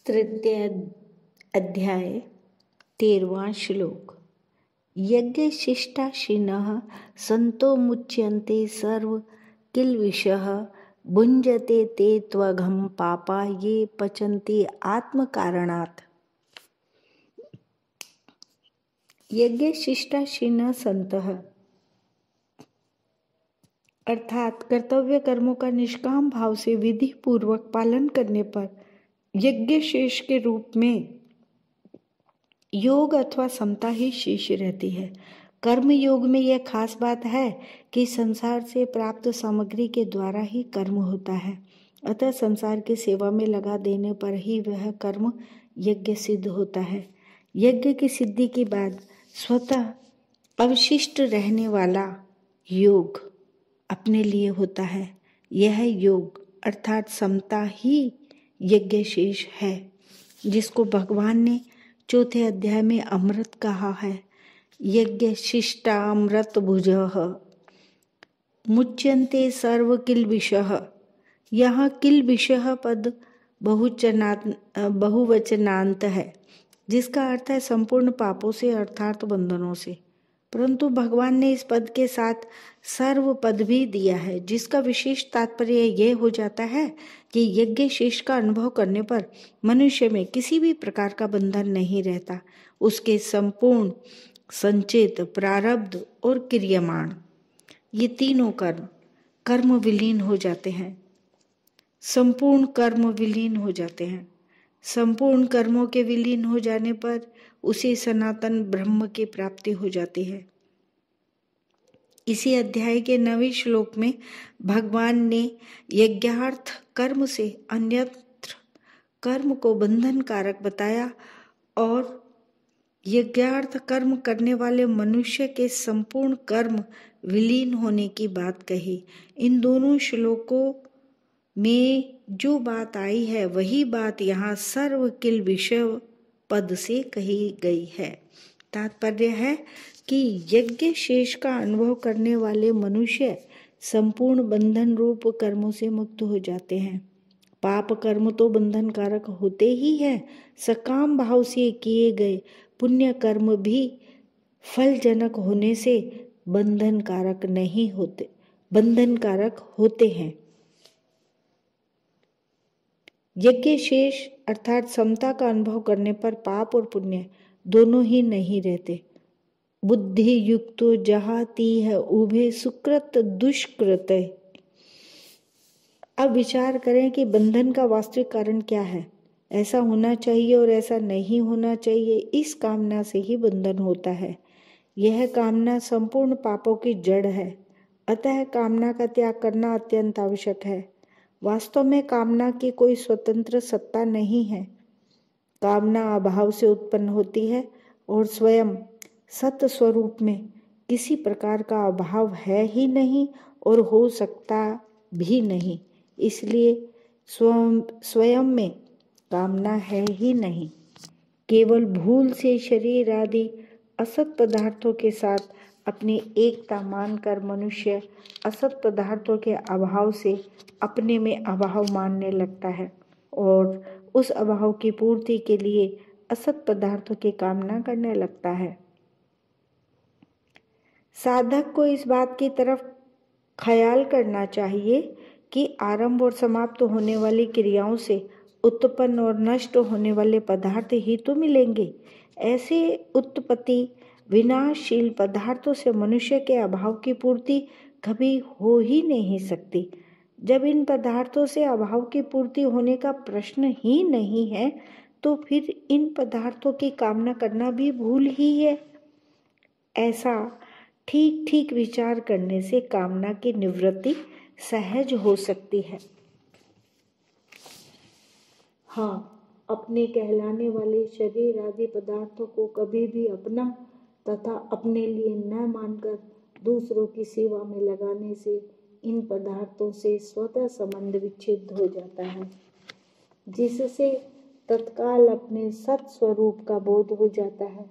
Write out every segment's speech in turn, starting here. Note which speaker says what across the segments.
Speaker 1: तृतीय अध्याय 13वां श्लोक। यज्ञशिष्टाशिनः संतो मुच्यन्ते सर्व किल्बिषः भुञ्जते ते त्वघं पापा ये पचन्ति आत्मकारणात्। यज्ञशिष्टाशिनः संतः अर्थात कर्तव्य कर्मों का निष्काम भाव से विधि पूर्वक पालन करने पर यज्ञ शेष के रूप में योग अथवा समता ही शेष रहती है। कर्म योग में यह खास बात है कि संसार से प्राप्त सामग्री के द्वारा ही कर्म होता है, अतः संसार की सेवा में लगा देने पर ही वह कर्म यज्ञ सिद्ध होता है। यज्ञ की सिद्धि के बाद स्वतः अवशिष्ट रहने वाला योग अपने लिए होता है। यह योग अर्थात समता ही यज्ञ शेष है, जिसको भगवान ने चौथे अध्याय में अमृत कहा है। यज्ञ शिष्टामृत भुजः मुच्यन्ते सर्व किल्बिषः। यहाँ किल्बिषः पद बहुवचनांत है, जिसका अर्थ है संपूर्ण पापों से अर्थात बंधनों से। परंतु भगवान ने इस पद के साथ सर्व पद भी दिया है, जिसका विशेष तात्पर्य यह हो जाता है कि यज्ञ शेष का अनुभव करने पर मनुष्य में किसी भी प्रकार का बंधन नहीं रहता। उसके संपूर्ण संचित प्रारब्ध और क्रियमाण ये तीनों कर्म विलीन हो जाते हैं। संपूर्ण कर्म विलीन हो जाते हैं। संपूर्ण कर्मों के विलीन हो जाने पर उसे सनातन ब्रह्म की प्राप्ति हो जाती है। इसी अध्याय के 9वें श्लोक में भगवान ने यज्ञार्थ कर्म से अन्यत्र कर्म को बंधन कारक बताया और यज्ञार्थ कर्म करने वाले मनुष्य के संपूर्ण कर्म विलीन होने की बात कही। इन दोनों श्लोकों में जो बात आई है वही बात यहाँ सर्व किल्बिषः पद से कही गई है। तात्पर्य है कि यज्ञ शेष का अनुभव करने वाले मनुष्य संपूर्ण बंधन रूप कर्मों से मुक्त हो जाते हैं। पाप कर्म तो बंधन कारक होते ही हैं, सकाम भाव से किए गए पुण्य कर्म भी फलजनक होने से बंधन कारक नहीं होते, बंधन कारक होते हैं। यज्ञ शेष अर्थात समता का अनुभव करने पर पाप और पुण्य दोनों ही नहीं रहते। बुद्धि युक्तो जहाती है उभे सुकृत दुष्कृत। अब विचार करें कि बंधन का वास्तविक कारण क्या है। ऐसा होना चाहिए और ऐसा नहीं होना चाहिए, इस कामना से ही बंधन होता है। यह कामना संपूर्ण पापों की जड़ है, अतः कामना का त्याग करना अत्यंत आवश्यक है। वास्तव में कामना की कोई स्वतंत्र सत्ता नहीं है। कामना अभाव से उत्पन्न होती है और स्वयं सत स्वरूप में किसी प्रकार का अभाव है ही नहीं और हो सकता भी नहीं। इसलिए स्वयं में कामना है ही नहीं। केवल भूल से शरीर आदि असत पदार्थों के साथ अपनी एकता मानकर मनुष्य असत पदार्थों के अभाव से अपने में अभाव मानने लगता है और उस अभाव की पूर्ति के लिए असत पदार्थों की कामना करने लगता है। साधक को इस बात की तरफ ख्याल करना चाहिए कि आरंभ और समाप्त होने वाली क्रियाओं से उत्पन्न और नष्ट होने वाले पदार्थ ही तो मिलेंगे। ऐसे उत्पत्ति विनाशशील पदार्थों से मनुष्य के अभाव की पूर्ति कभी हो ही नहीं सकती। जब इन पदार्थों से अभाव की पूर्ति होने का प्रश्न ही नहीं है, तो फिर इन पदार्थों की कामना करना भी भूल ही है। ऐसा ठीक ठीक विचार करने से कामना की निवृत्ति सहज हो सकती है। हाँ, अपने कहलाने वाले शरीर आदि पदार्थों को कभी भी अपना तथा अपने लिए न मानकर दूसरों की सेवा में लगाने से इन पदार्थों से स्वतः संबंध विच्छेद हो जाता है, जिससे तत्काल अपने सत स्वरूप का बोध हो जाता है।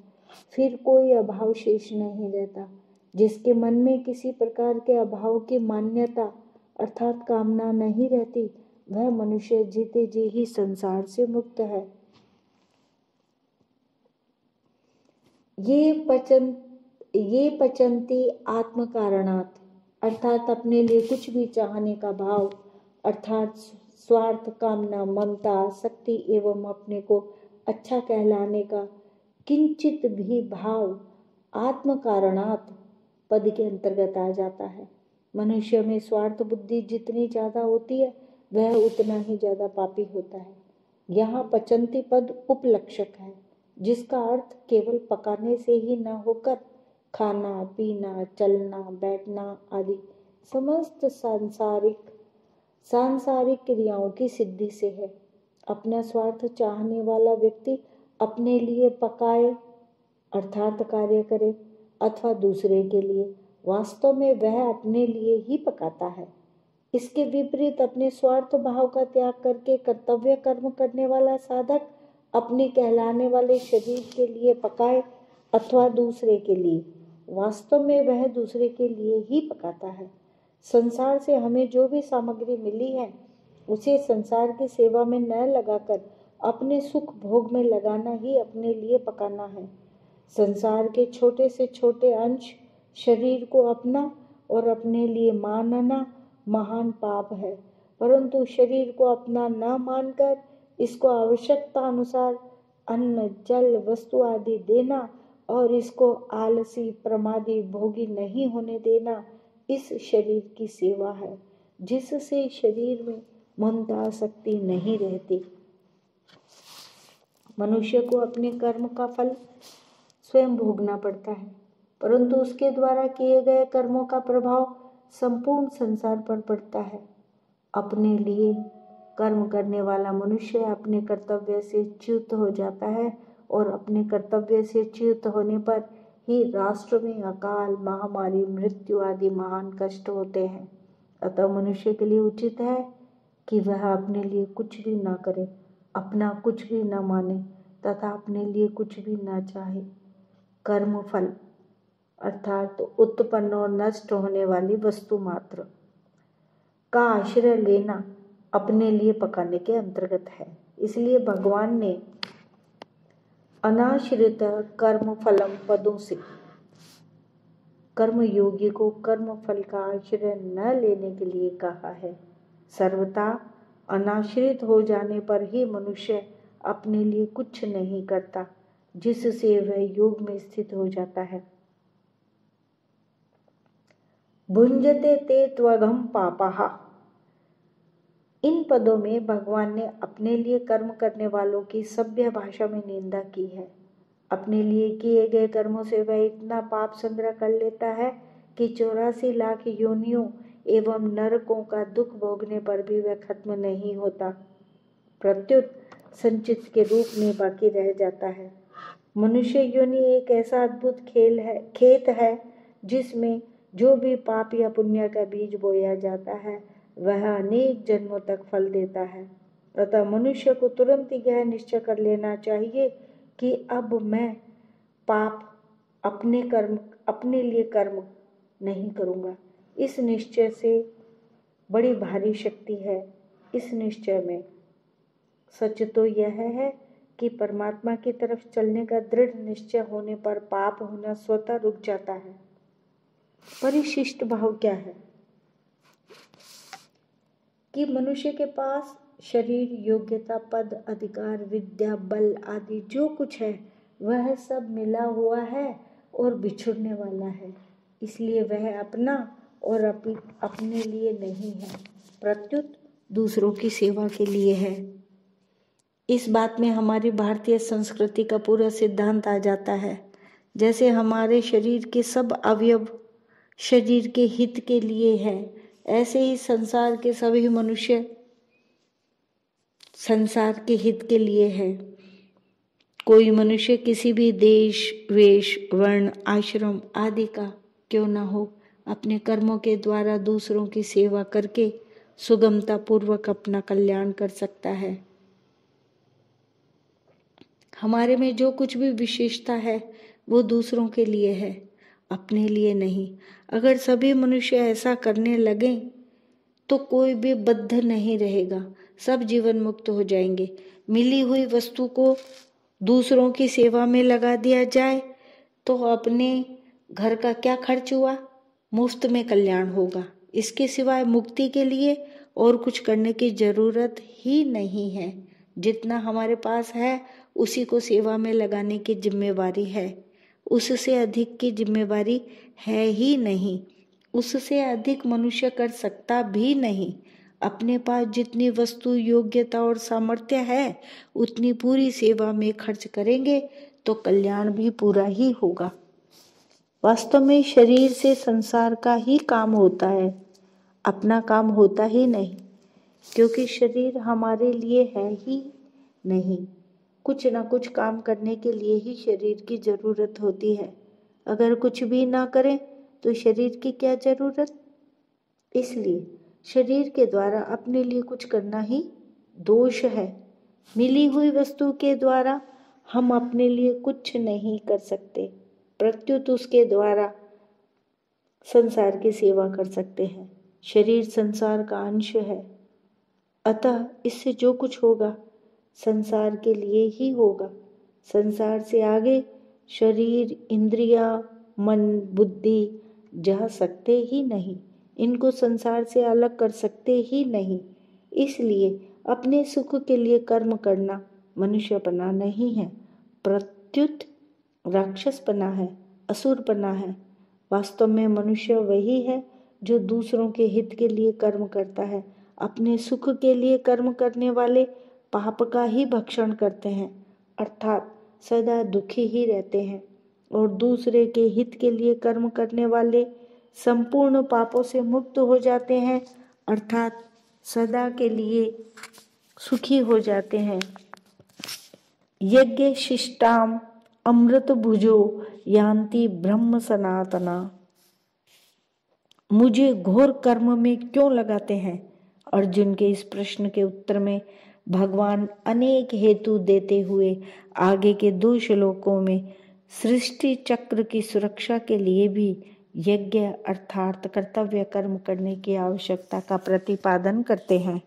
Speaker 1: फिर कोई अभाव शेष नहीं रहता। जिसके मन में किसी प्रकार के अभाव की मान्यता अर्थात कामना नहीं रहती, वह मनुष्य जीते जी ही संसार से मुक्त है। ये पचंती आत्म कारणात, अर्थात अपने लिए कुछ भी चाहने का भाव, अर्थात स्वार्थ, कामना, ममता, आसक्ति एवं अपने को अच्छा कहलाने का किंचित भी भाव आत्म कारणात पद के अंतर्गत आ जाता है। मनुष्य में स्वार्थ बुद्धि जितनी ज्यादा होती है वह उतना ही ज्यादा पापी होता है। यहाँ पचंती पद उपलक्षक है, जिसका अर्थ केवल पकाने से ही न होकर खाना, पीना, चलना, बैठना आदि समस्त सांसारिक क्रियाओं की सिद्धि से है। अपना स्वार्थ चाहने वाला व्यक्ति अपने लिए पकाए अर्थात कार्य करे अथवा दूसरे के लिए, वास्तव में वह अपने लिए ही पकाता है। इसके विपरीत अपने स्वार्थ भाव का त्याग करके कर्तव्य कर्म करने वाला साधक अपने कहलाने वाले शरीर के लिए पकाए अथवा दूसरे के लिए, वास्तव में वह दूसरे के लिए ही पकाता है। संसार से हमें जो भी सामग्री मिली है उसे संसार की सेवा में न लगाकर अपने सुख भोग में लगाना ही अपने लिए पकाना है। संसार के छोटे से छोटे अंश शरीर को अपना और अपने लिए मानना महान पाप है, परंतु शरीर को अपना न मानकर इसको आवश्यकता अनुसार अन्न, जल, वस्तु आदि देना और इसको आलसी, प्रमादी, भोगी नहीं होने देना इस शरीर की सेवा है, जिससे शरीर में ममता आसक्ति नहीं रहती। मनुष्य को अपने कर्म का फल स्वयं भोगना पड़ता है, परंतु उसके द्वारा किए गए कर्मों का प्रभाव संपूर्ण संसार पर पड़ता है। अपने लिए कर्म करने वाला मनुष्य अपने कर्तव्य से च्युत हो जाता है और अपने कर्तव्य से च्युत होने पर ही राष्ट्र में अकाल, महामारी, मृत्यु आदि महान कष्ट होते हैं। अतः मनुष्य के लिए उचित है कि वह अपने लिए कुछ भी ना करे, अपना कुछ भी न माने तथा अपने लिए कुछ भी न चाहे। कर्म फल अर्थात उत्पन्न और नष्ट होने वाली वस्तु मात्र का आश्रय लेना अपने लिए पकाने के अंतर्गत है। इसलिए भगवान ने अनाश्रित कर्म फलम पदों से कर्म योगी को कर्म फल का आश्रय न लेने के लिए कहा है। सर्वथा अनाश्रित हो जाने पर ही मनुष्य अपने लिए कुछ नहीं करता, जिससे वह योग में स्थित हो जाता है। भुंजते ते त्वघम पापः, इन पदों में भगवान ने अपने लिए कर्म करने वालों की सभ्य भाषा में निंदा की है। अपने लिए किए गए कर्मों से वह इतना पाप संग्रह कर लेता है कि 84 लाख योनियों एवं नरकों का दुख भोगने पर भी वह खत्म नहीं होता, प्रत्युत संचित के रूप में बाकी रह जाता है। मनुष्य योनि एक ऐसा अद्भुत खेत है जिसमें जो भी पाप या पुण्य का बीज बोया जाता है वह अनेक जन्मों तक फल देता है। अतः मनुष्य को तुरंत यह निश्चय कर लेना चाहिए कि अब मैं पाप अपने लिए कर्म नहीं करूँगा। इस निश्चय से बड़ी भारी शक्ति है। इस निश्चय में सच तो यह है कि परमात्मा की तरफ चलने का दृढ़ निश्चय होने पर पाप होना स्वतः रुक जाता है। परिशिष्ट भाव क्या है कि मनुष्य के पास शरीर, योग्यता, पद, अधिकार, विद्या, बल आदि जो कुछ है वह सब मिला हुआ है और बिछुड़ने वाला है। इसलिए वह अपना और अपने लिए नहीं है, प्रत्युत दूसरों की सेवा के लिए है। इस बात में हमारी भारतीय संस्कृति का पूरा सिद्धांत आ जाता है। जैसे हमारे शरीर के सब अवयव शरीर के हित के लिए है, ऐसे ही संसार के सभी मनुष्य संसार के हित के लिए है। कोई मनुष्य किसी भी देश, वेश, वर्ण, आश्रम आदि का क्यों न हो, अपने कर्मों के द्वारा दूसरों की सेवा करके सुगमता पूर्वक अपना कल्याण कर सकता है। हमारे में जो कुछ भी विशेषता है वो दूसरों के लिए है, अपने लिए नहीं। अगर सभी मनुष्य ऐसा करने लगें तो कोई भी बद्ध नहीं रहेगा, सब जीवन मुक्त हो जाएंगे। मिली हुई वस्तु को दूसरों की सेवा में लगा दिया जाए, तो अपने घर का क्या खर्च हुआ, मुफ्त में कल्याण होगा। इसके सिवाय मुक्ति के लिए और कुछ करने की जरूरत ही नहीं है। जितना हमारे पास है उसी को सेवा में लगाने की जिम्मेवारी है, उससे अधिक की जिम्मेवारी है ही नहीं। उससे अधिक मनुष्य कर सकता भी नहीं। अपने पास जितनी वस्तु, योग्यता और सामर्थ्य है उतनी पूरी सेवा में खर्च करेंगे तो कल्याण भी पूरा ही होगा। वास्तव में शरीर से संसार का ही काम होता है, अपना काम होता ही नहीं, क्योंकि शरीर हमारे लिए है ही नहीं। कुछ ना कुछ काम करने के लिए ही शरीर की जरूरत होती है। अगर कुछ भी ना करें तो शरीर की क्या जरूरत। इसलिए शरीर के द्वारा अपने लिए कुछ करना ही दोष है। मिली हुई वस्तु के द्वारा हम अपने लिए कुछ नहीं कर सकते, प्रत्युत उसके द्वारा संसार की सेवा कर सकते हैं। शरीर संसार का अंश है, अतः इससे जो कुछ होगा संसार के लिए ही होगा। संसार से आगे शरीर, इंद्रिया, मन, बुद्धि जा सकते ही नहीं। इनको संसार से अलग कर सकते ही नहीं। इसलिए अपने सुख के लिए कर्म करना मनुष्यपना नहीं है, प्रत्युत राक्षसपना है, असुरपना है। वास्तव में मनुष्य वही है जो दूसरों के हित के लिए कर्म करता है। अपने सुख के लिए कर्म करने वाले पाप का ही भक्षण करते हैं, अर्थात सदा दुखी ही रहते हैं। और दूसरे के हित के लिए कर्म करने वाले संपूर्ण पापों से मुक्त हो जाते हैं, अर्थात सदा के लिए सुखी हो जाते हैं। यज्ञ शिष्टाम अमृत भुजो यान्ति ब्रह्म सनातना। मुझे घोर कर्म में क्यों लगाते हैं? अर्जुन के इस प्रश्न के उत्तर में भगवान अनेक हेतु देते हुए आगे के 2 श्लोकों में सृष्टि चक्र की सुरक्षा के लिए भी यज्ञ अर्थात कर्तव्य कर्म करने की आवश्यकता का प्रतिपादन करते हैं।